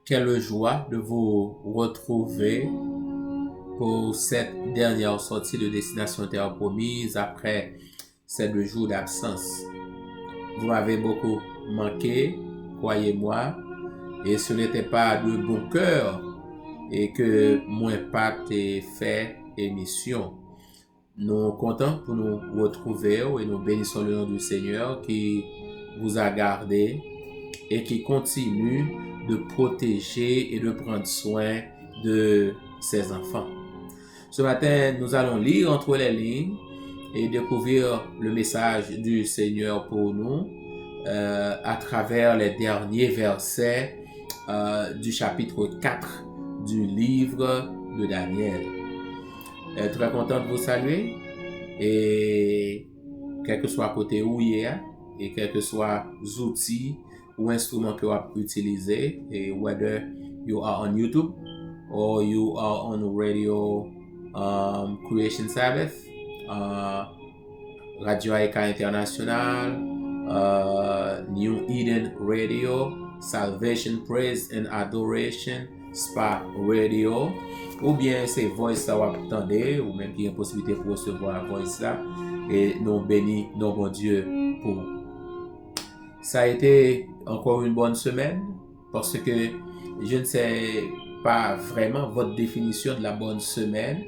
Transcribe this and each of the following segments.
Quelle joie de vous retrouver pour cette dernière sortie de Destination Terre Promise après ces 2 jours d'absence. Vous m'avez beaucoup manqué, croyez-moi, et ce n'était pas de bon cœur et que moi pas fait émission. Nous sommes contents pour nous retrouver et nous bénissons le nom du Seigneur qui vous a gardé et qui continue de protéger et de prendre soin de ses enfants. Ce matin, nous allons lire entre les lignes et découvrir le message du Seigneur pour nous à travers les derniers versets du chapitre 4 du livre de Daniel. Très content de vous saluer et quel que soit côté où il est et quels que soient les outils ou instruments que vous avez utilisés, et whether you are on YouTube or you are on radio Creation Sabbath, Radio Aika International, New Eden Radio, Salvation Praise and Adoration, Spa Radio, ou bien c'est voice ça vous attendez, ou même qui a une possibilité pour recevoir la voice là, et nous bénis nos bon Dieu pour. Ça a été encore une bonne semaine parce que je ne sais pas vraiment votre définition de la bonne semaine,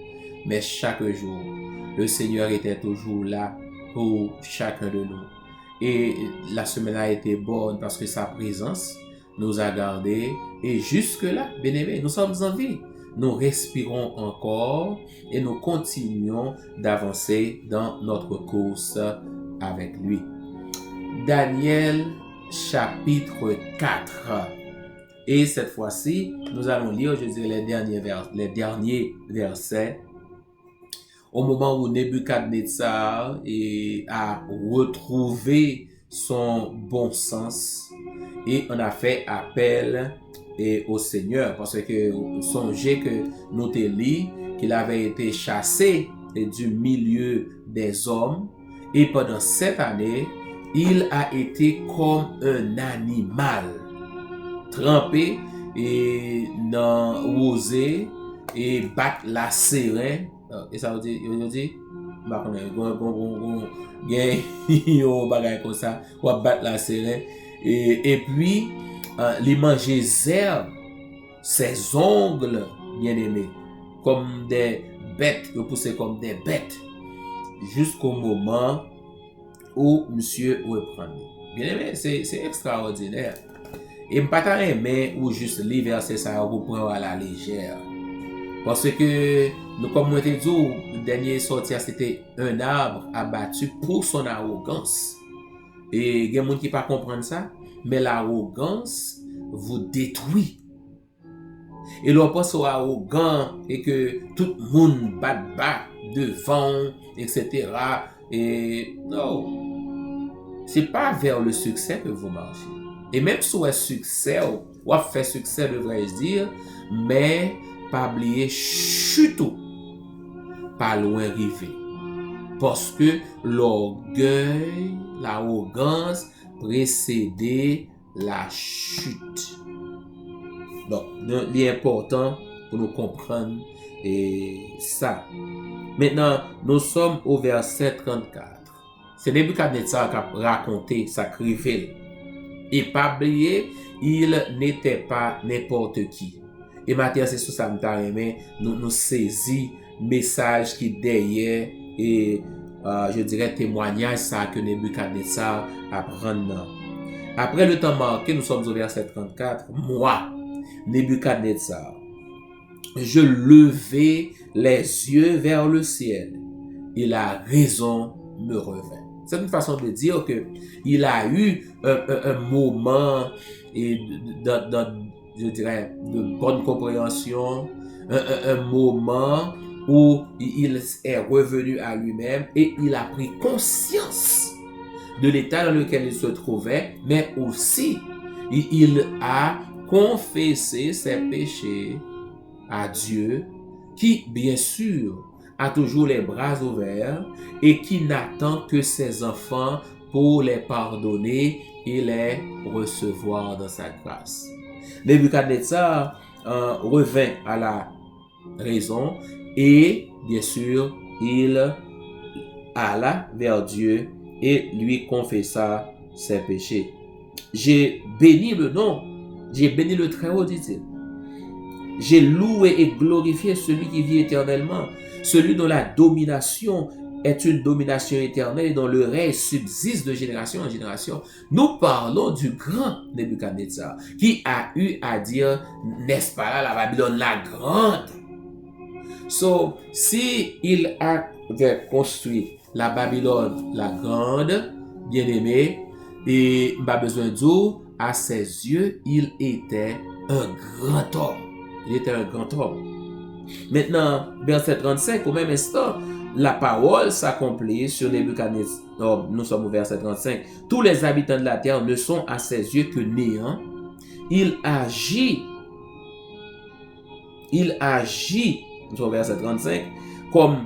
mais chaque jour, le Seigneur était toujours là pour chacun de nous. Et la semaine a été bonne parce que sa présence nous a gardés. Et jusque-là, bien-aimés, nous sommes en vie. Nous respirons encore et nous continuons d'avancer dans notre course avec lui. Daniel chapitre 4. Et cette fois-ci, nous allons lire, je dirais, les derniers versets. Au moment où Nebuchadnezzar a retrouvé son bon sens et on a fait appel au Seigneur. Parce que songez que nous te lit qu'il avait été chassé du milieu des hommes et pendant 7 années, il a été comme un animal trempé et dans rosé et battre la serein. Et ça veut dire, bah on est yo bagay comme ça, ou battre la serein et puis les manger herbes, ses ongles bien-aimés comme des bêtes, ils poussaient comme des bêtes jusqu'au moment où monsieur reprend. Bien-aimé, c'est extraordinaire. Et je pas aimer ou juste lire verset ça vous prendre à la légère. Parce que nous comme on dit, le dernier sorti c'était un arbre abattu pour son arrogance. Et il y a des gens qui ne comprennent pas ça, mais l'arrogance vous détruit. Et l'on pense au arrogant et que tout le monde bat devant, etc. Et non, c'est pas vers le succès que vous marchez. Et même si vous avez succès, ou avez fait succès, devrais-je dire, mais pas oublier chuto, pas loin arriver. Parce que l'orgueil, l'arrogance précédait la chute. Donc, il est important pour nous comprendre ça. Maintenant, nous sommes au verset 34. C'est Nebuchadnezzar qui a raconté sa crivel. Et pas oublier, il n'était pas n'importe qui. Et maintenant, c'est sous ça que nous saisissons message qui derrière et je dirais témoignage ça que Nebuchadnezzar apprend. Après le temps marqué, nous sommes au verset 34. Moi, Nebuchadnezzar, je levai les yeux vers le ciel et la raison me revint. C'est une façon de dire que il a eu un moment et je dirais de bonne compréhension, un moment où il est revenu à lui-même et il a pris conscience de l'état dans lequel il se trouvait, mais aussi il a confessé ses péchés à Dieu, qui bien sûr a toujours les bras ouverts et qui n'attend que ses enfants pour les pardonner et les recevoir dans sa grâce. Nebuchadnezzar revint à la raison et bien sûr il alla vers Dieu et lui confessa ses péchés. J'ai béni le nom, j'ai béni le Très-Haut, dit-il. J'ai loué et glorifié celui qui vit éternellement, celui dont la domination est une domination éternelle et dont le règne subsiste de génération en génération. Nous parlons du grand Nebuchadnezzar qui a eu à dire, n'est-ce pas là, la Babylone la grande. So, si il avait construit la Babylone la grande, bien aimé, et pas besoin de dire, à ses yeux, il était un grand homme. Il était un grand homme. Maintenant, verset 35, au même instant, la parole s'accomplit sur Nebuchadnezzar. Nous sommes au verset 35. Tous les habitants de la terre ne sont à ses yeux que néant. Il agit, nous sommes au verset 35, comme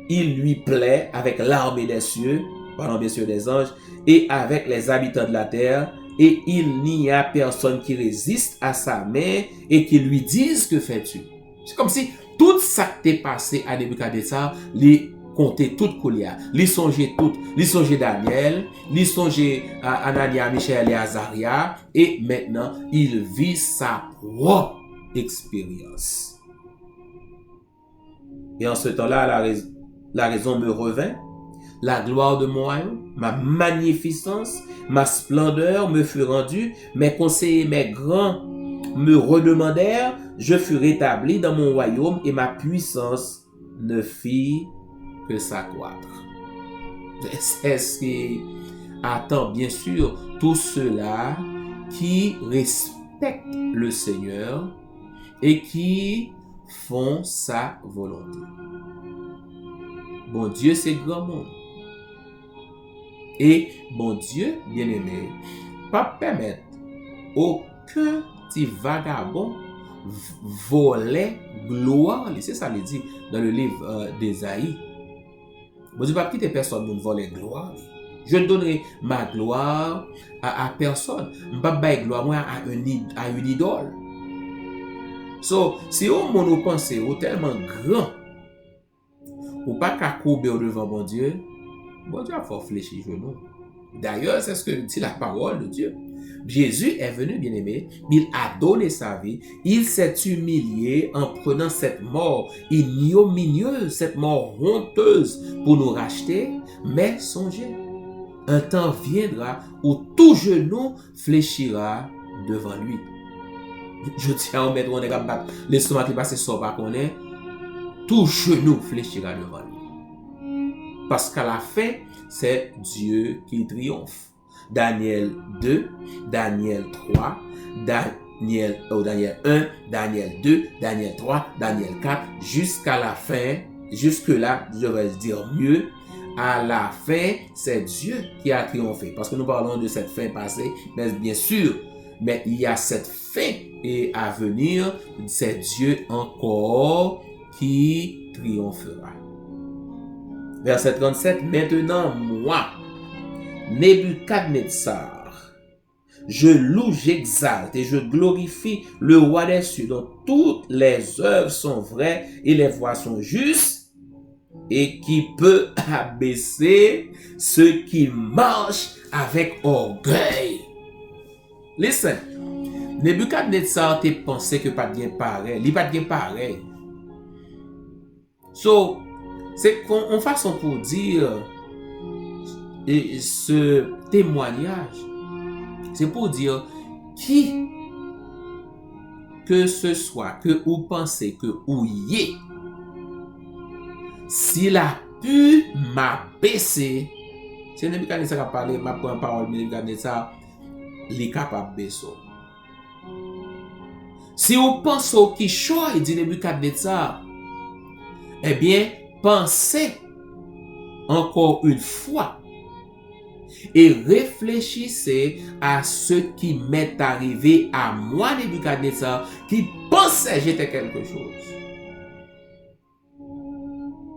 il lui plaît avec l'armée des cieux, parlant bien sûr des anges, et avec les habitants de la terre, et il n'y a personne qui résiste à sa main et qui lui dise que fais-tu. C'est comme si tout ça qui t'est passé à Nebuchadnezzar, les comptait tout Koulia, les songeait tout, les songeait Daniel, les songeait Anania, Michel et Azaria, et maintenant il vit sa propre expérience. Et en ce temps-là, la raison me revint. La gloire de mon royaume, ma magnificence, ma splendeur me fut rendue, mes conseillers, mes grands me redemandèrent, je fus rétabli dans mon royaume et ma puissance ne fit que s'accroître. C'est ce qui attend bien sûr tous ceux-là qui respectent le Seigneur et qui font sa volonté. Bon Dieu, c'est grand monde. Et bon Dieu, bien-aimé, pas permettre aucun petit vagabond voler gloire. C'est ça qu'il dit dans le livre d'Ésaïe. Bon Dieu, pas quitter personne pour voler gloire. Je ne donnerai ma gloire à personne. Je ne vais pas donner gloire moi à une idole. So, si on nous pense tellement grand, ou pas qu'à courber devant bon Dieu a fort fléchir genou. D'ailleurs, c'est ce que dit la parole de Dieu. Jésus est venu, bien-aimé, il a donné sa vie, il s'est humilié en prenant cette mort ignominieuse, cette mort honteuse pour nous racheter, mais songez, un temps viendra où tout genou fléchira devant lui. Je tiens à mettre on est capable l'estomac qui passe sur pas qu'on est, tout genou fléchira devant lui. Parce qu'à la fin, c'est Dieu qui triomphe. Daniel 2, Daniel 3, Daniel 1, Daniel 2, Daniel 3, Daniel 4, jusqu'à la fin, jusque-là, je vais dire mieux, à la fin, c'est Dieu qui a triomphé. Parce que nous parlons de cette fin passée, mais bien sûr, mais il y a cette fin et à venir, c'est Dieu encore qui triomphera. Verset 37, maintenant moi, Nebuchadnezzar, je loue, j'exalte et je glorifie le roi des cieux dont toutes les œuvres sont vraies et les voies sont justes et qui peut abaisser ceux qui marchent avec orgueil. Listen, Nebuchadnezzar te pensé que pas bien pareil, il pas bien pareil. So, c'est une façon pour dire ce témoignage, c'est pour dire qui que ce soit que vous pensez que vous y est, s'il a pu m'abaisser, c'est Nebuchadnezzar qui a parlé, ma parole de Nebuchadnezzar, il est capable de baisser. Si vous pensez qu'il choisit, dit Nebuchadnezzar, eh bien, pensez encore une fois et réfléchissez à ce qui m'est arrivé à moi, Nebuchadnezzar, qui pensait j'étais quelque chose.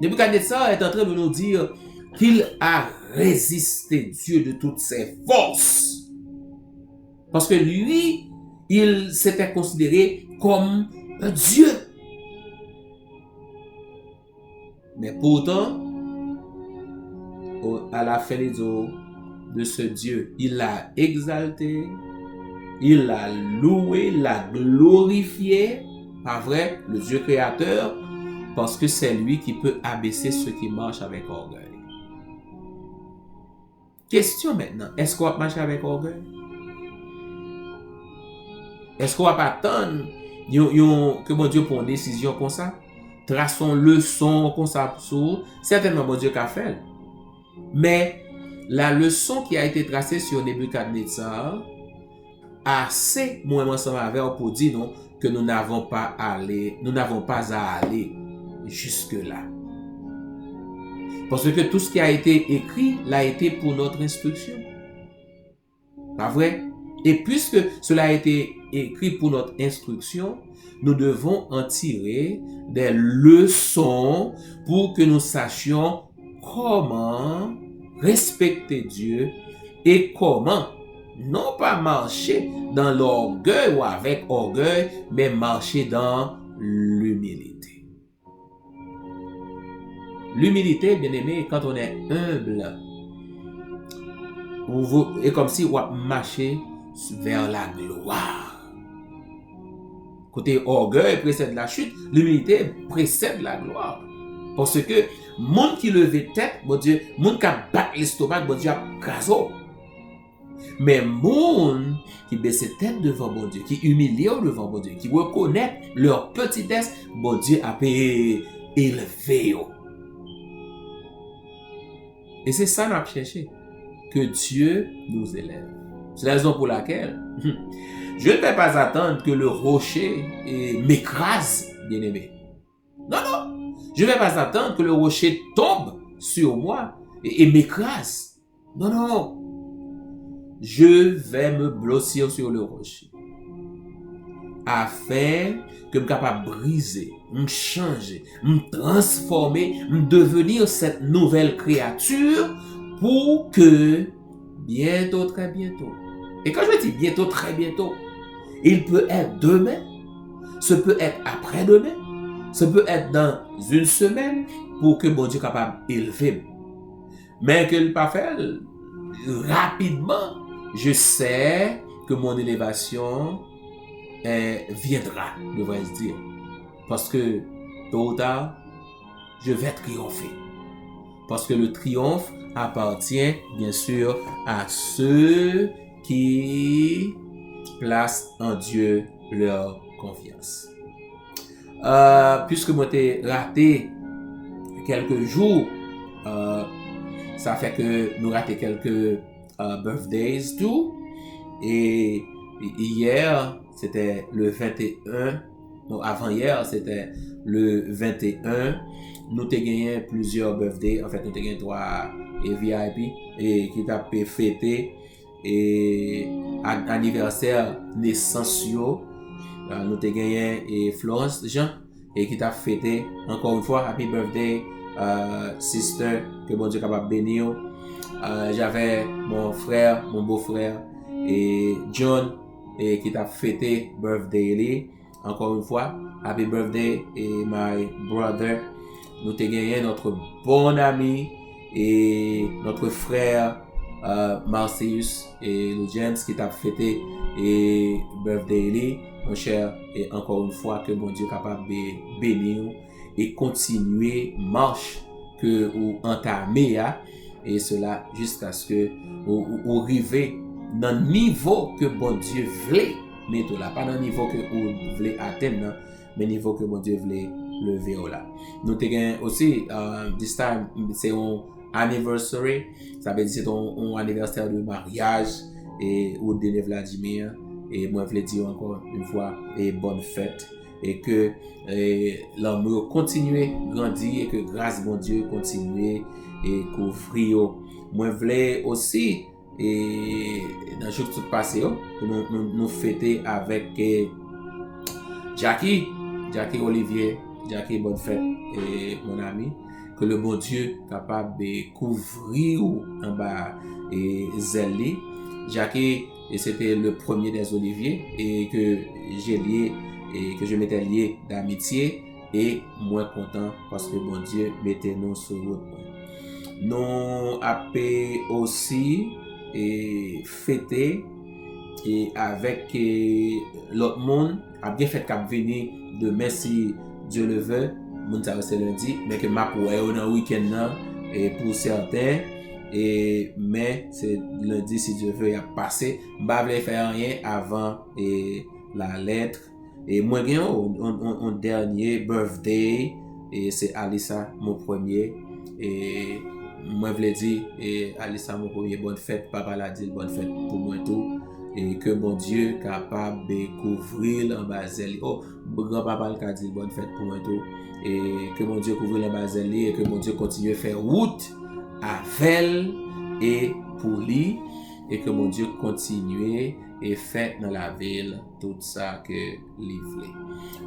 Nebuchadnezzar est en train de nous dire qu'il a résisté Dieu de toutes ses forces. Parce que lui, il s'était considéré comme un Dieu. Mais pourtant, à la fin des jours de ce Dieu, il l'a exalté, il l'a loué, l'a glorifié, pas vrai, le Dieu créateur, parce que c'est lui qui peut abaisser ceux qui marchent avec orgueil. Question maintenant, est-ce qu'on va marcher avec orgueil? Est-ce qu'on va pas attendre que mon Dieu prenne une décision comme ça? Traçons leçon comme ça sur certainement mon Dieu qu'a fait. Mais la leçon qui a été tracée sur Nebuchadnezzar assez moi ensemble avec pour dire non que nous n'avons pas à aller jusque là. Parce que tout ce qui a été écrit l'a été pour notre instruction. Pas vrai? Et puisque cela a été écrit pour notre instruction, nous devons en tirer des leçons pour que nous sachions comment respecter Dieu et comment non pas marcher dans l'orgueil ou avec orgueil, mais marcher dans l'humilité. L'humilité, bien aimé, quand on est humble, et comme si on marchait vers la gloire. Côté orgueil précède la chute, l'humilité précède la gloire. Parce que monde qui levait tête, bon Dieu, monde qui bat l'estomac, bon Dieu a crasé. Mais monde qui baisse tête devant bon Dieu, qui humilie devant bon Dieu, qui reconnaît leur petitesse, bon Dieu a élevé. Et c'est ça qu'on a cherché, que Dieu nous élève. C'est la raison pour laquelle je ne vais pas attendre que le rocher m'écrase, bien-aimé. Non, non. Je ne vais pas attendre que le rocher tombe sur moi et m'écrase. Non, non. Je vais me blossir sur le rocher afin que je sois capable de briser, me changer, me transformer, me devenir cette nouvelle créature pour que bientôt, très bientôt, et quand je dis bientôt, très bientôt, il peut être demain, ce peut être après-demain, ce peut être dans une semaine pour que mon Dieu soit capable d'élever. Mais que le pas faire rapidement, je sais que mon élévation viendra, devrais-je dire. Parce que tôt ou tard, je vais triompher. Parce que le triomphe appartient bien sûr à ceux qui placent en Dieu leur confiance. Puisque moi t'ai raté quelques jours, ça fait que nous raté quelques birthdays tout. Et hier, c'était le 21. Non, avant-hier, c'était le 21. Nous avons gagné plusieurs birthdays. En fait, nous avons gagné 3 VIP et qui t'a fêté et anniversaire naissance. Nous avons gagné Florence Jean et qui t'a fêté encore une fois happy birthday sister, que bon Dieu capable bénir. J'avais mon frère, mon beau-frère et John et qui t'a fêté birthday encore une fois happy birthday et my brother. Nous avons gagné notre bon ami et notre frère Marcius et le James qui t'a fêté et birthday mon cher, et encore une fois que mon Dieu est capable de bénir et continuer marche que vous entamez et cela jusqu'à ce que vous arrivez dans le niveau que bon Dieu voulait mettre là, pas dans le niveau que vous voulez atteindre, mais le niveau que bon Dieu voulait lever là. Nous avons aussi this time c'est un anniversary, ça veut dire c'est un anniversaire de mariage et ou de Vladimir, et moi je voulais dire encore une fois et bonne fête et que l'amour continue grandir et que grâce bon Dieu continue et couvrir. Moi je voulais aussi et dans le jour tout passé nous fêter avec Jackie Olivier, Jackie bonne fête et mon ami, que le bon Dieu capable de couvrir en bas et zèle. Jackie et c'était le premier des oliviers et que j'ai lié et que je m'étais lié d'amitié et moins content parce que bon Dieu mettait nous sur route. Nous avons aussi fêté et avec l'autre monde a bien fait qu'à venir demain si Dieu le veut, moun ça c'est lundi, mais que m'a pour dans le week-end là et pour certains mais c'est lundi si Dieu veut y a passé, m'pa vle faire rien avant la lettre et moi j'ai un dernier birthday et c'est Alissa mon premier et moi vle dire et Alissa mon premier bonne fête, papa l'a dit bonne fête pour moi tout. Et que mon Dieu capable de couvrir l'ambassade. Oh, grand-papa a dit bonne fête pour moi tout. Et que mon Dieu couvre l'ambassade et que mon Dieu continue à faire route avec et pour lui. Et que mon Dieu continue et fait dans la ville tout ça que lui voulait.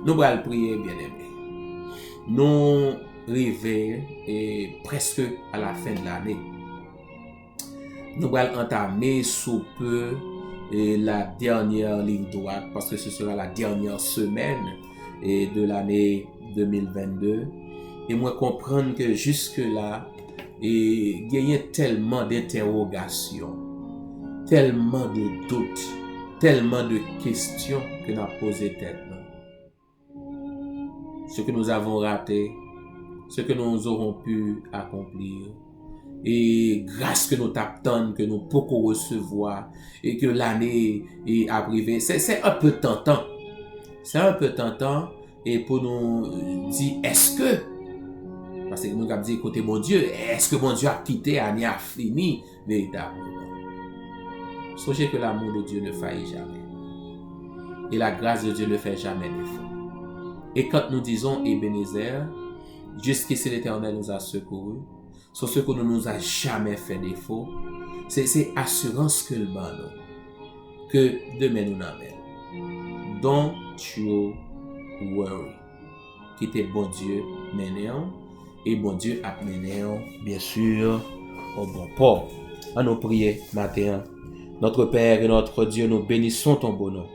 Nous allons prier, bien-aimés. Nous arrivons presque à la fin de l'année. Nous allons entamer sous peu la dernière ligne droite parce que ce sera la dernière semaine de l'année 2022 et moi comprendre que jusque là il y a tellement d'interrogations, tellement de doutes, tellement de questions que nous avons posé tête. Ce que nous avons raté, ce que nous aurons pu accomplir et grâce que nous t'attendons, que nous pouvons recevoir et que l'année est arrivée, c'est un peu tentant. C'est un peu tentant et pour nous dire est-ce que, parce que nous avons dit écoutez mon Dieu, est-ce que mon Dieu a quitté, l'année a fini véritablement. Sachez que l'amour de Dieu ne faillit jamais et la grâce de Dieu ne fait jamais défaut. Et quand nous disons Ebenezer, jusqu'ici l'Éternel nous a secourus, sur ce que ne nous a jamais fait défaut, c'est assurance que le ballon, que demain nous n'amène. Don't you worry. Quittez bon Dieu maintenant, et bon Dieu a mené bien sûr au bon port. À nous prier matin. Notre Père et notre Dieu, nous bénissons ton bon nom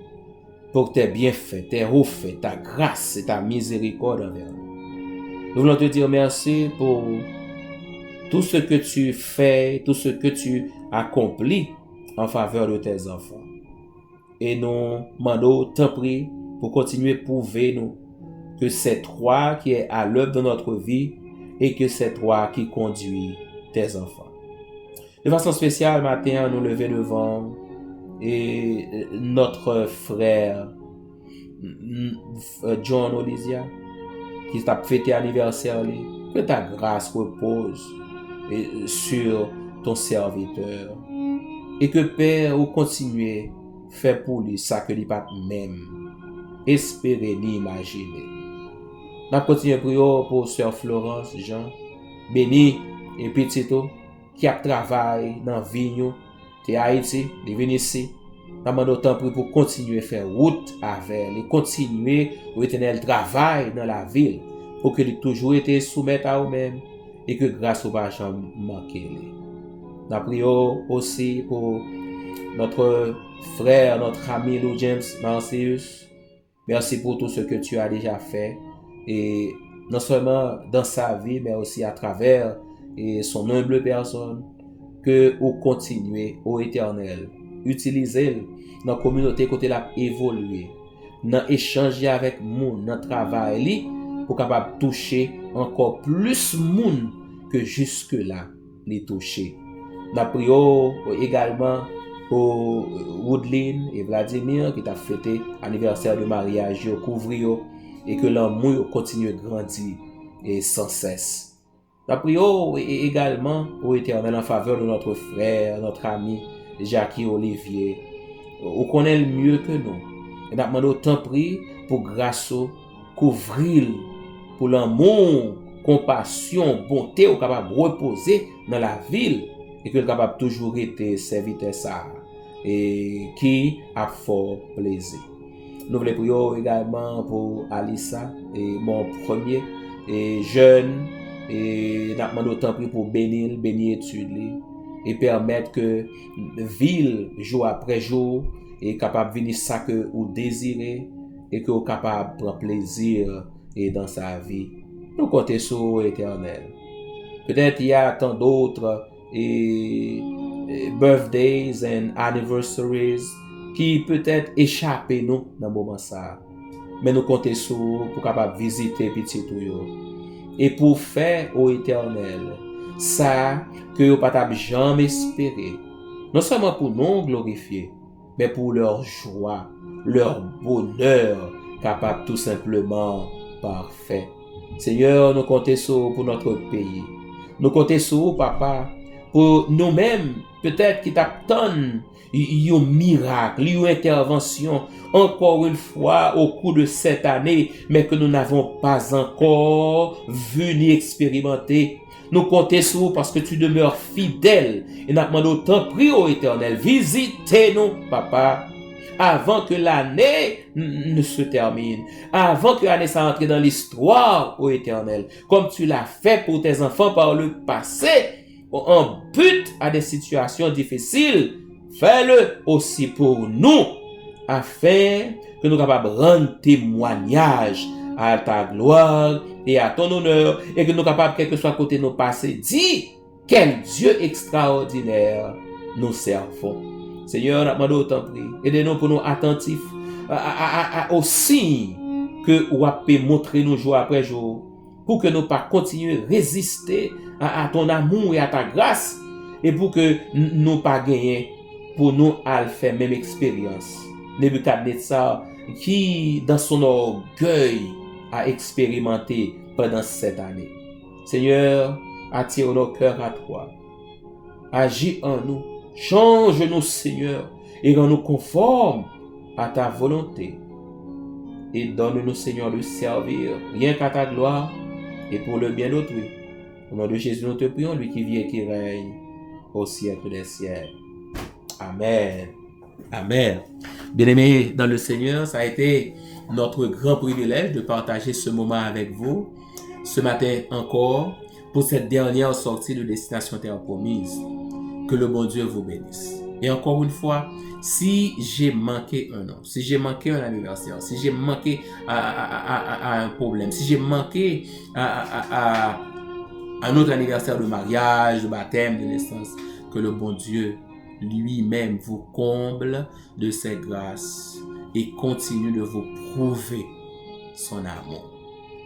pour tes bienfaits, tes hauts-faits, ta grâce et ta miséricorde envers nous. Nous voulons te dire merci pour tout ce que tu fais, tout ce que tu accomplis en faveur de tes enfants. Et nous demandons, t'en prie, pour continuer à prouver nous que c'est toi qui es à l'œuvre de notre vie et que c'est toi qui conduis tes enfants. De façon spéciale, matin, nous lever devant et notre frère John Olisia qui t'a fêté anniversaire, que ta grâce repose sur ton serviteur et que Père ou continuer faire pour lui ça que lui pas même espérer ni imaginer. N'a continué prier pour sœur Florence Jean béni et petito qui a travaillé dans vigno de Haïti, de venir ici. N'a demandé autant pour continuer faire route avec et continuer au éternel travail dans la ville pour que lui toujours été soumettre à eux-mêmes et que grâce au pas jamais manquer. Nous prions aussi pour notre frère, notre ami Lou James Marcius. Merci pour tout ce que tu as déjà fait et non seulement dans sa vie mais aussi à travers son humble personne que vous continuez au éternel. Utilisez dans la communauté côté la évoluer, dans échanger avec monde, dans travail pour capable toucher encore plus monde que jusque là les toucher. Nous prions également pour Woodline et Vladimir qui t'a fêté anniversaire de mariage, couvrir et que l'amour continue de grandir et sans cesse. Nous prions également au éternel en faveur de notre frère, notre ami Jackie Olivier. On connaît mieux que nous. Et nous demandons autant prier pour grâce couvrir pour l'amour, compassion, bonté, ou capable de reposer dans la ville et que capable toujours être serviteur ça et qui a fort plaisir. Nous voulons prier également pour Alissa et mon premier et jeune et nous demandons autant prier pour bénir études et permettre que ville jour après jour est capable de venir ça que vous désirez et que vous capable de prendre plaisir et dans sa vie. Nous comptons sur l'Éternel. Peut-être il y a tant d'autres birthdays and anniversaries qui peut-être échappent nous dans le moment ça. Mais nous comptons sur pour capable visiter petit tout et pour faire au Éternel ça que vous pas jamais espéré. Non seulement pour nous glorifier, mais pour leur joie, leur bonheur capable tout simplement parfait. Seigneur, nous comptons sur pour notre pays. Nous comptons sur papa pour nous-mêmes peut-être qui t'attendent un miracle, une intervention encore une fois au cours de cette année, mais que nous n'avons pas encore vu ni expérimenté. Nous comptons sur vous parce que tu demeures fidèle et nous demandons autant prix au Éternel. Visitez-nous, papa, avant que l'année ne se termine, avant que l'année s'entre dans l'histoire au Éternel, comme tu l'as fait pour tes enfants par le passé, en but à des situations difficiles. Fais-le aussi pour nous, afin que nous soyons capables de rendre témoignage à ta gloire et à ton honneur, et que nous soyons capables, quel que soit côté nos passés, dire quel Dieu extraordinaire nous servons. Seigneur, nous demandons autant prix. Aidez-nous pour nous attentifs aux signes que vous avez montré nous jour après jour, pour que nous pas continuer à résister à ton amour et à ta grâce, et pour que nous pas gagner pour nous à faire même expérience. Nebuchadnezzar qui dans son orgueil a expérimenté pendant cette année. Seigneur, attire nos cœurs à toi. Agis en nous, change-nous Seigneur et rends-nous conformes à ta volonté. Et donne-nous Seigneur de servir rien qu'à ta gloire et pour le bien d'autrui. Au nom de Jésus, nous te prions, lui qui vit et qui règne au siècle des siècles. Amen. Amen. Bien-aimés dans le Seigneur, ça a été notre grand privilège de partager ce moment avec vous ce matin encore pour cette dernière sortie de Destination Terre Promise. Que le bon Dieu vous bénisse. Et encore une fois, si j'ai manqué un an, si j'ai manqué un anniversaire, si j'ai manqué à un problème, si j'ai manqué à un autre anniversaire de mariage, de baptême, de naissance, que le bon Dieu lui-même vous comble de ses grâces et continue de vous prouver son amour.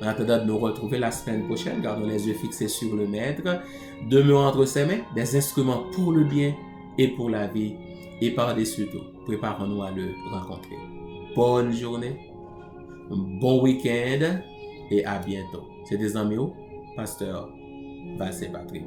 En attendant de nous retrouver la semaine prochaine, gardons les yeux fixés sur le Maître, demeurons entre ses mains des instruments pour le bien et pour la vie, et par-dessus tout, préparons-nous à le rencontrer. Bonne journée, bon week-end et à bientôt. C'est des amis, Pasteur Vassé Patrick.